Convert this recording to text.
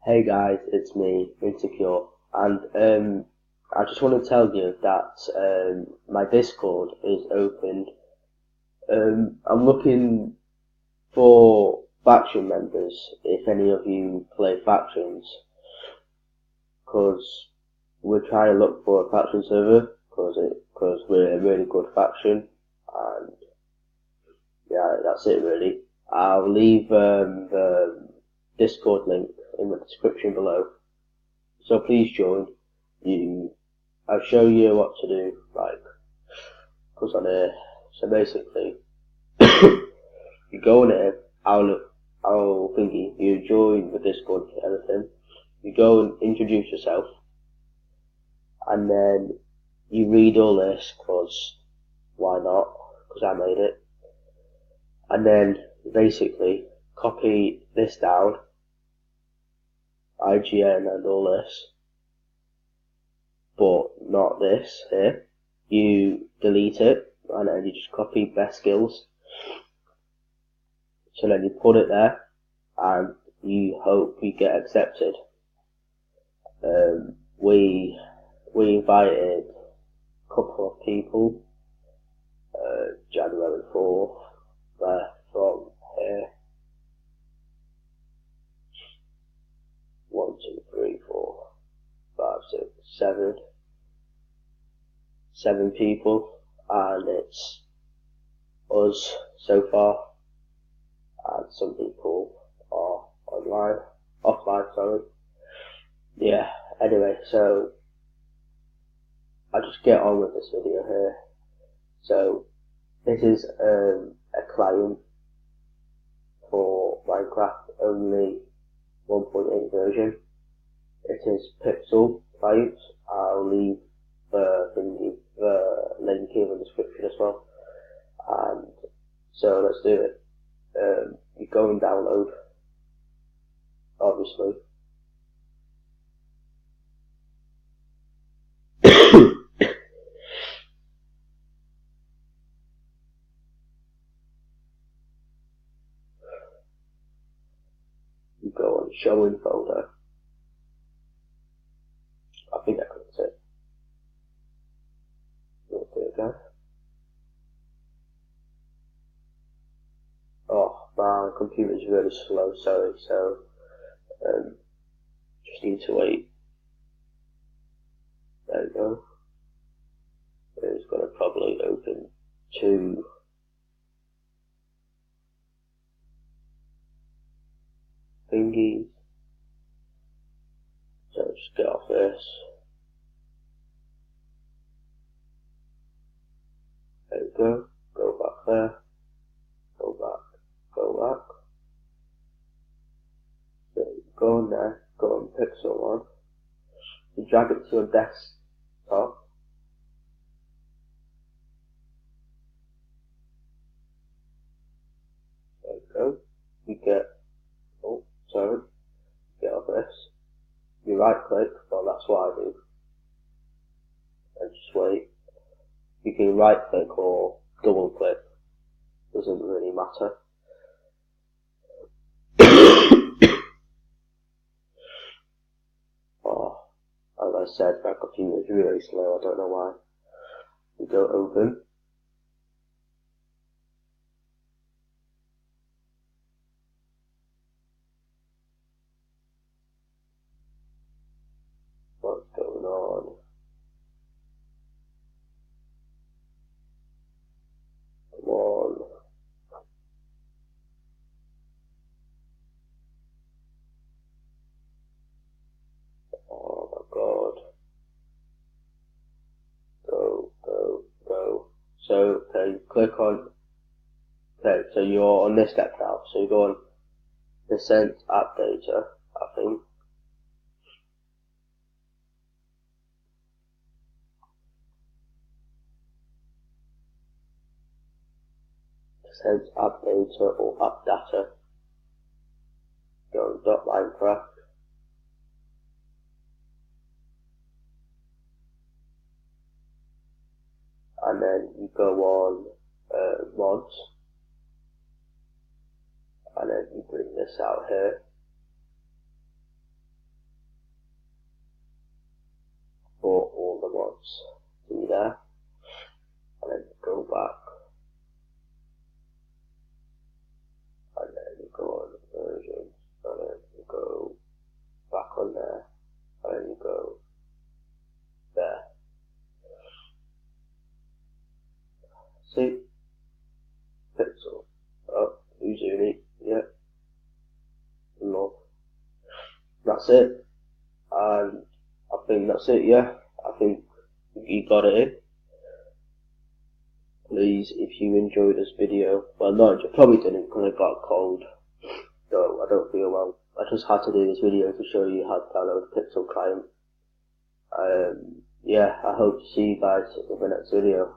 Hey guys, it's me, Insecure, and I just want to tell you that my Discord is opened. I'm looking for faction members if any of you play factions, because we're trying to look for a faction server, because we're a really good faction, and yeah, that's it really. I'll leave the Discord link in the description below. So please join. You, I'll show you what to do. Like, cause on here. So basically, you go on here. I'll thingy. You join the Discord and everything. You go and introduce yourself, and then you read all this. Cause why not? Cause I made it. And then basically copy this down, IGN and all this, but not this here. You delete it, and then you just copy best skills. So then you put it there, and you hope you get accepted. We invited a couple of people, January 4th, from here. 1, 2, 3, 4, 5, 6, 7. 7 people, and it's us so far, and some people are offline, sorry. Yeah, anyway, so I'll just get on with this video here. So, this is a client for Minecraft, only 1.8 version. It is Pixel client. I'll leave the link in the description as well. And so let's do it. You go and download, obviously. You go on show in folder. I think I clicked it. There we go. Oh, my computer's really slow, sorry, so just need to wait. There we go. It's gonna probably open 2 thingies. So just get off this. There we go. Go back there. Go back. Go back. So go on there. Go on Pixel one. You drag it to your desktop. There we go. You get, oh, sorry. Get off this. You right click, well that's what I do. And just wait. You can right click or double click. Doesn't really matter. Oh, as I said, my computer is really slow, I don't know why. You go open. What's going on? Come on. Oh my god. Go, go, go. So, okay, click on, okay, so you're on this step now. So you go on Descent App Data, I think. Descent App Data or App Data. Go on .minecraft. And then you go on mods, and then you bring this out here, screenshots. See there, and then go back, and then you go on versions, and then you go back on there, and then you go there. See, pixel. Oh, who's unique? Yeah, love. That's it, and I think that's it. Yeah, I think you got it in. Please, if you enjoyed this video, well, no, I probably didn't because I got a cold, so I don't feel well. I just had to do this video to show you how to download Pixel Client. Yeah, I hope to see you guys in the next video.